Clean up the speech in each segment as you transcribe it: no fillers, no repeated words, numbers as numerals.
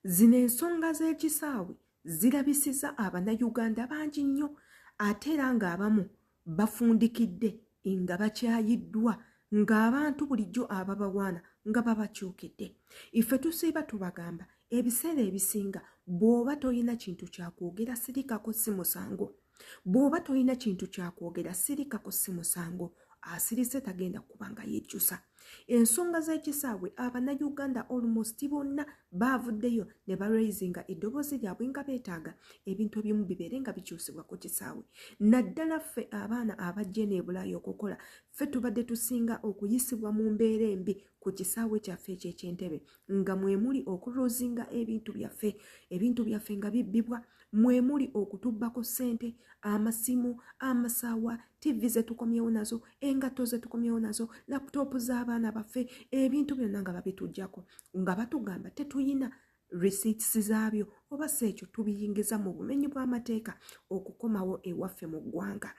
zino ensonga z'ekisaawe zirabisiza Abannayuganda bangi nnyo ate era ng'abamu bafundikidde nga bakyayiddwa ng'abantu bulijjo ababawaana nga babakyukidde. Ife tusiiba tubagamba ebiseera ebisinga bw'oba toyina kintu kyakwogera sirikako si musango. Bw'oba toyina kintu kyakwogera sirikako si musango. Asirise tagenda kubanga yejjusa. Ensonga z'ekisaawe Abannayuganda almost bonna baavuddeyo ne baraisinga eddoboozi lyabwe nga beetaaga ebintu ebimu bibeere nga bikyusibwa ku kisaawe. Naddala ffe abaana abajje n'ebulayo okukola ffe tubadde tusinga okuyisibwa mu mbeera embi ku kisaawe kyaffe eky'Entebbe nga mwe muli okulozinga ebintu byaffe nga bibbibwa, mwe muli okutubbako ssente, amasimu, amasaawa, TV ze tukomyewo nazo, engatto ze tukomyewo nazo, laptop z'abaana baffe, ebintu byonna nga babitujjako nga batugamba tetuyina receipts zaabyo oba si ekyo tubiyingiza mu bumenyi bw'amateeka okukomawo ewaffe mu ggwanga.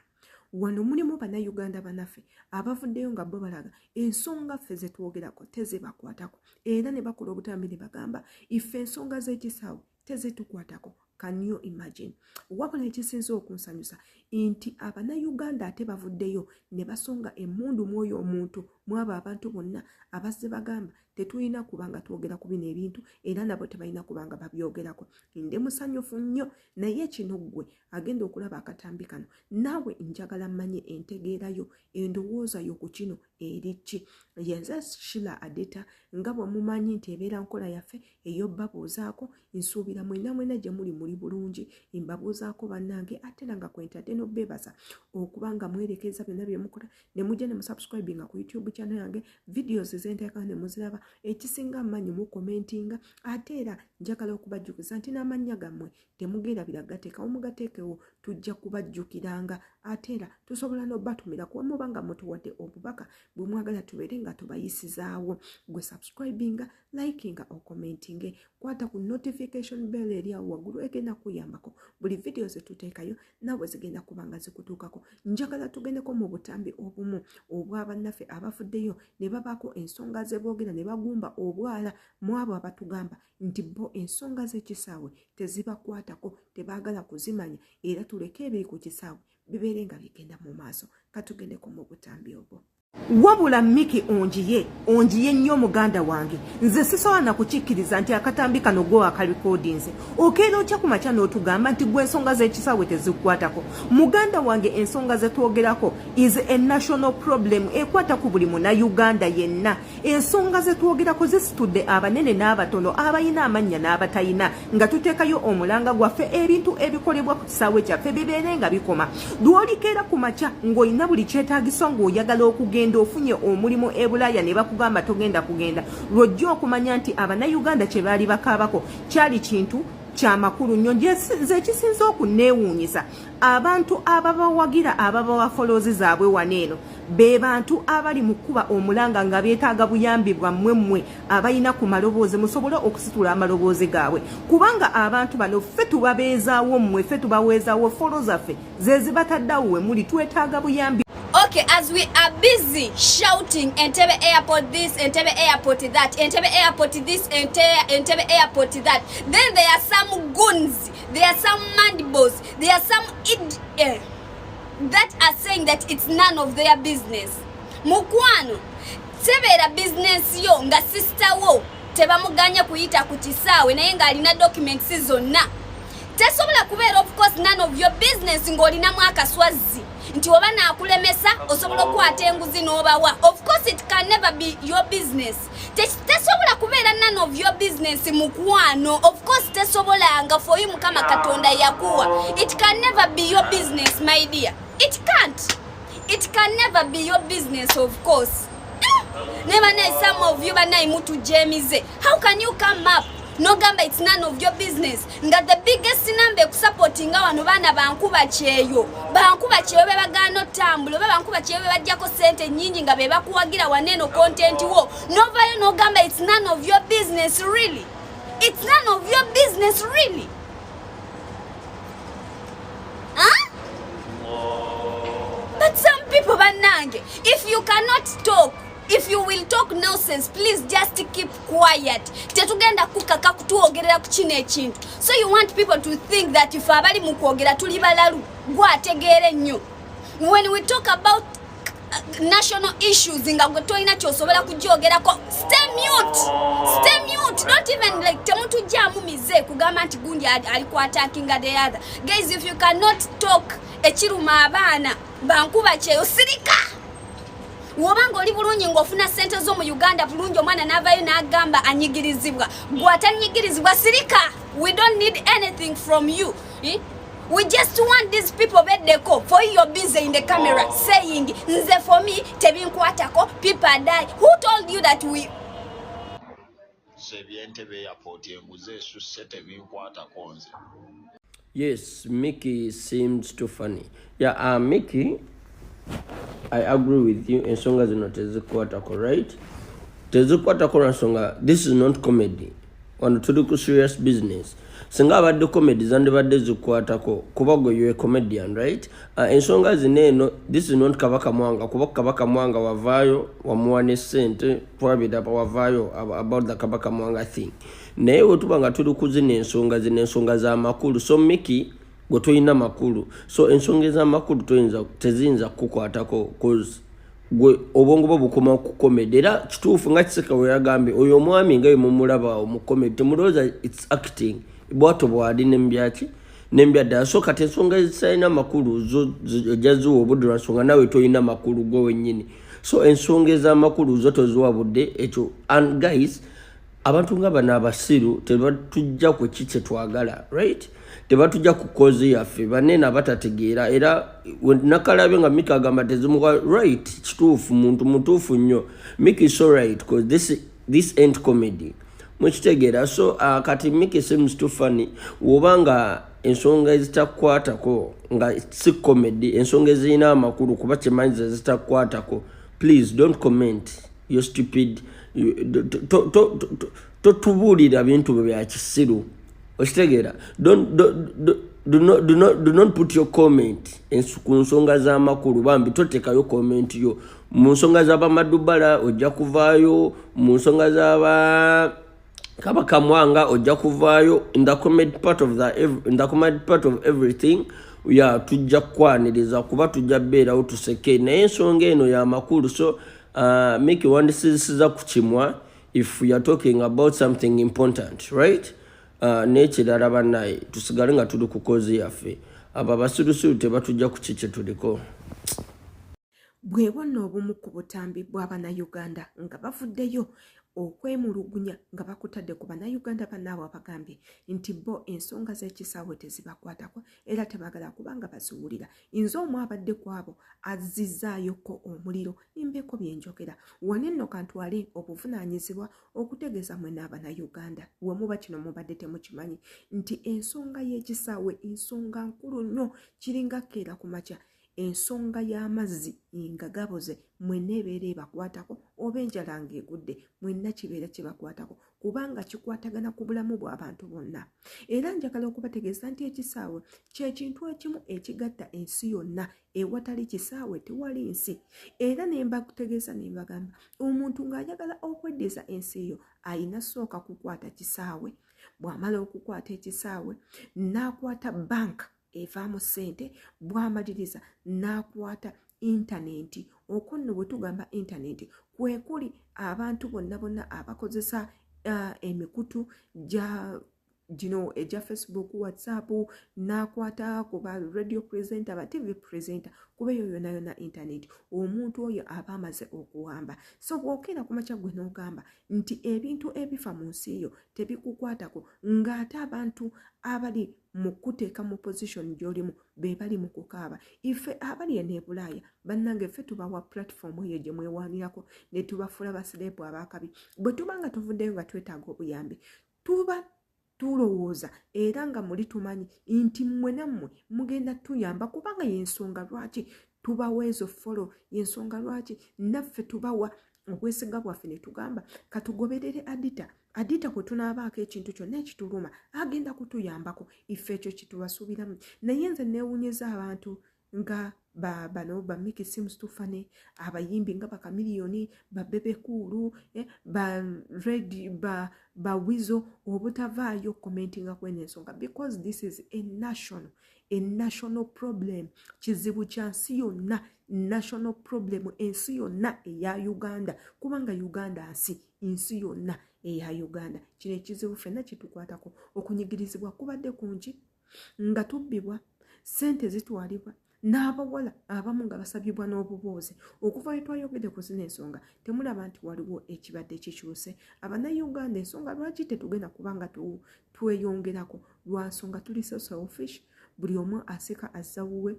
Wano mulimu Bannayuganda banaffe abavuddeyo nga bo balaga ensonga ffe ze twogerako tezibakwatako era ne bakola obutambi ne bagamba ife ensonga z'ekisaawe tezitukwatako. Can you imagine? Wabula ekisinza okunsanyusa nti Abannayuganda ate bavuddeyo ne basonga emmundu mwoyo omuntu mwabo abantu bonna abazze bagamba tetulina kubanga twogera ku bino ebintu era nabo tebalina kubanga babyogerako. Ndi musanyufu nnyo naye kino ggwe agenda okulaba akatambi kano naawe njagala mmanye entegeerayo endowooza yo ku kino eriki. Yenze Shila Adeta nga bwe mumanyi nti ebeera nkola yaffe ey'obbabuuzaako nsuubira mwena gye muli bulungi mbabuuzaako bannange ate era nga kwentadde n'obbeebaza okubanga mwerekeeza byonna bye mukola ne mujja ne musubscribinga ku YouTube channel yange videos zenteeka ne muziraba ekisinga mmanyi mu commentinga ate era njagala okubajjukiza nti n'amannya gammwe temugenda biragateeka omugateekewo tujja kubajjukiranga ate era tusobola n'obbatumira kuba muba nga mutuwadde obubaka bwe mwagala tubeere nga tubayisizaawo. Gwe subscribinga, likinga o commentinge, kwata ku notification bell eri awo waggulu egenda kuyambako buli video ze tuteekayo nawe zigenda kubanga zikutuukako. Njagala tugendeko mu butambi obumu obw'abannaffe abafuddeyo ne babaako ensonga ze boogera ne bagumba obwala mu abo abatugamba nti bo ensonga z'ekisaawe tezibakwatako tebaagala kuzimanya era tuleke ebiri ku kisaawe bibeere nga bigenda mu maaso. Katugendeko mu butambi obwo. Wabula Miki onjiye nnyo muganda wange nze sisobola na kukikkiriza nti akatambi kano gwe akalikodinze okeera okya ku makya n'otugamba nti gwe ensonga z'ekisaawe tezikukwatako. Muganda wange ensonga ze twogerako is a national problem ekwata ku buli Munnayuganda yenna. Ensonga ze twogerako zisitudde abanene n'abatono abayina amannya n'abatayina nga tuteekayo omulanga gwaffe ebintu ebikolebwa ku kisaawe kyaffe bibeere nga bikoma. Lw'olikeera ku makya ng'olina buli kyetaagiswa ng'oyagala okugenda ofunye omulimu e Bulaaya ne bakugamba togenda kugenda lwojja okumanya nti Abannayuganda kye baali bakaabako kyali kintu kyamakulu nnyo. Nze ekisinza okuneewuunyisa abantu ababawagira ababawa foloozi zaabwe waneeno be bantu abali mu kkuba omulanga nga beetaaga buyambi bwammwe abalina ku maloboozi musobole okusitula amaloboozi gaabwe kubanga abantu bano ffe tubabeezaawo mmwe ffe tubaweezaawo folo zaffe ze zibataddawo we muli twetaaga buyambi. Okay, as we are busy shouting Entebbe airport this, Entebbe airport that, Entebbe airport this, Entebbe airport that, then there are some goons, there are some mandibles, there are some that are saying that it's none of their business. Mukwano, tebera business yo nga sister wo tebamuganya kuyita ku kisaawe naye nga alina documents zonna. Tesobola kubeera of course none of your business ng'olinamu akaswazi nti oba naakulemesa osobola okukwata enguzi n'obawa. Of course it can never be your business. Tesobola kubeera none of your business mukwano. Of course tesobolanga for you Mukama Katonda yakuwa. It can never be your business my dear. It can't. It can never be your business of course. Never know some of you banai mutu jemize. How can you come up? No gamba it's none of your business. Nga the biggest number supporting wano bana bankuba cheyo. Bankuba cheyo bebagano tambulo. Bankuba cheyo bebajjako sente nyingi nga bebakuwagira waneno content wo. No vayo no gamba it's none of your business really. It's none of your business really. Huh? But some people banange, if you cannot talk, If you will talk nonsense, please just keep quiet. Tetugenda kukaka kutuogerera ku kino ekintu. So you want people to think that if abali mu kwogera tuli balalu gwategeere nnyo. When we talk about national issues nga gwe toyina kyosobola kujyogerako, stay mute. Stay mute. Don't even like temutujjamu mize kugamba nti gundi alikuwa attacking the other. Guys, if you cannot talk ekiruma abaana bankuba kyeyo sirika. Wobanga oli bulungi ng'ofuna sente zo mu Uganda bulungi omwana n'avayo n'agamba anyigirizibwa gwatanyigirizibwa sirika. We don't need anything from you. We just want these people beddeko for you're busy in the camera saying nze for me tebinkwatako people die. Who told you that we Yes, Mickey seems too funny. Yeah, Mickey, I agree with you. Ensonga zino tezikwatako, right? Tezikwatako ensonga. This is not comedy. Wano tuli ku serious business. Singa abadde comedy zandibadde zikwatako kuba gwe you're a comedian, right? Ensonga zino, this is not Kabaka Mwanga. Kuba Kabaka Mwanga wavaayo wamuwane sente probably wavaayo about the Kabaka Mwanga thing. Naye wetubanga tuli kuzina ensonga za makulu. So Mickey gwe toyina makulu. So ensonga za makulu tezinza kukwatako cause gwe obongo bwo bukoma ku comedy. Era kituufu nga Kiseka we yagambye oyo omwami nga yemumulaba mu comedy temuloza it's acting. Bwato bwadi nembyaki nembyadda. So kati ensonga ezisayina makulu jazuwa obudde nsonga nawe toyina makulu gwe wennyini. So ensonga ez'amakulu zo toziwa budde ekyo. And guys, abantu nga bano abasiru tebatujja ku kiki twagala, right? Tebatujja ku kozi yaffe banene abatategeera. Era nakalabe nga Mickey agamba tezimuka right kituufu muntu mutuufu nnyo. Mickey is so right because this ain't comedy. Mukitegeera. So kati Mickey seems too funny. Wobanga ensonga ezitakwatako nga si comedy, ensonga ezirina amakulu kuba kyemanyi ezitakwatako, please don't comment. You're stupid. Totubuulira bintu bya kisiru. Okitegeera. Do not put your comment ku nsonga z'amakulu bambi totekayo comment yo. Mu nsonga z'abamadubala ojja kuvaayo, mu nsonga z'aba Kabaka Mwanga ojja kuvaayo. In the comedy part of everything tujja kwaniriza kuba tujja beerawo tuseke. Naye ensonga eno ya makulu. So Mickey wandisizisiza ku kimwa if we are talking about something important, right? N'ekirala bannaye tusigale nga tuli ku kozi yaffe. Abo abasirusiru tebatujja ku kiki tuliko. Bwe bonna obumu ku butambi bw'Abannayuganda nga bavuddeyo okwemulugunya nga bakutadde ku Bannayuganda bannaabwe abagambye nti bo ensonga z'ekisaawe tezibakwatako era tebagala kubanga baziwulira. Nze omu abadde ku abo azizzaayoko omuliro mbeko byenjogera. Wano nno kantwale obuvunaanyizibwa okutegeeza mwena Abannayuganda we muba kino mubadde temukimanyi nti ensonga y'ekisaawe ensonga nkulu nnyo kiringa keera ku makya. Ensonga y'amazzi nga gaboze mwenna ebeera ebakwatako oba enjala ng'egudde mwenna kibeera kibakwatako kubanga kikwatagana ku bulamu bw'abantu bonna. Era njagala okubategeeza nti ekisaawe kyekintu ekimu ekigatta ensi yonna. Ewatali kisaawe tewali nsi. Era ne mbakutegeeza ne mbagamba omuntu ng'ayagala okweddiza ensi yo ayina sooka kukwata kisaawe. Bw'amala okukwata ekisaawe n'akwata banka evaamu ssente, bw'amaliriza n'akwata intaneti. Okwo nno bwe tugamba intaneti kwe kuli abantu bonna abakozesa emikutu gino eja Facebook, WhatsApp, n'akwata ku ba radio presenter, ba TV presenter, kuba eyo yonna intaneti. Omuntu oyo aba amaze okuwamba. So bw'okeera ku makya gwe n'ogamba nti ebintu ebifa mu nsi yo tebikukwatako ng'ate abantu abali mu kuteeka mu position gy'olimu be bali mu kukaaba. Ife abali ene Bulaaya bannange ffe tubawa platform eyo gye mwewaanirako ne tubafuula basireepu abakabi. Bwe tuba nga tuvuddeyo nga twetaaga obuyambi tuba tulowooza era nga muli tumanyi nti mmwe nammwe mugenda tuyamba kubanga y'ensonga lwaki tubawa ezo follow. Y'ensonga lwaki naffe tubawa obwesiga bwaffe ne tugamba katugoberere adita kwe tunaabaako ekintu kyonna ekituluma agenda kutuyambako. Ife ekyo kitubasuubiramu. Naye nze neewunyeza abantu nga bano ba Mickey seems to funny abayimbi nga bakamiliyoni ba Bebe Cool ba Red ba Wizo obutavaayo commenting kwene ensonga because this is a national problem kizibu kya nsi yonna national problem ensi yonna eya Uganda kubanga Uganda nsi yonna eya Uganda kino ekizibu ffenna kitukwatako okunyigirizibwa kubadde kungi nga tubbibwa sente zitwalibwa n'abawala abamu nga basabibwa n'obubuuzi okuva we twayogedde ku zino ensonga temulaba nti waliwo ekibadde kikyuse abannayuganda ensonga lwaki tetugenda kubanga tweyongerako lwa nsonga tuli so selfish buli omu aseka azawuwe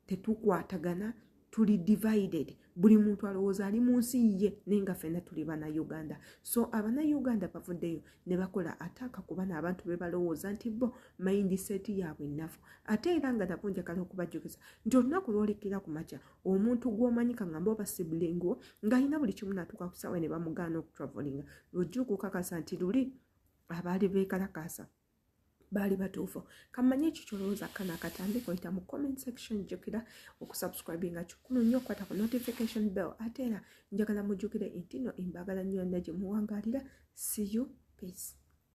tetukwatagana tuli divided buli muntu alowooza ali mu nsi ye nenga ffenna tuli bannayuganda so abannayuganda bavuddeyo ne bakola ataaka ku bano abantu be balowooza nti bo mindset yaabwe ennafu ate era nga nabo njagala okubajjukiza nti olunaku lwolekera ku makya omuntu gw'omanyika nga mba basibulingo ng'alina buli kimu natuuka ku ssaawa ne bamugaana okutravolinga lwojja okukakasa nti luli abaali beekalakaasa baali batuufu kamanye ekyo kyolowooza kana akatambi koyita mu comment section jjukira okusubscribinga kikulu nnyo okwata ku notification bell ate era njagala mujjukire nti no embaagala nnyo yonna gye muwangaalira see you peace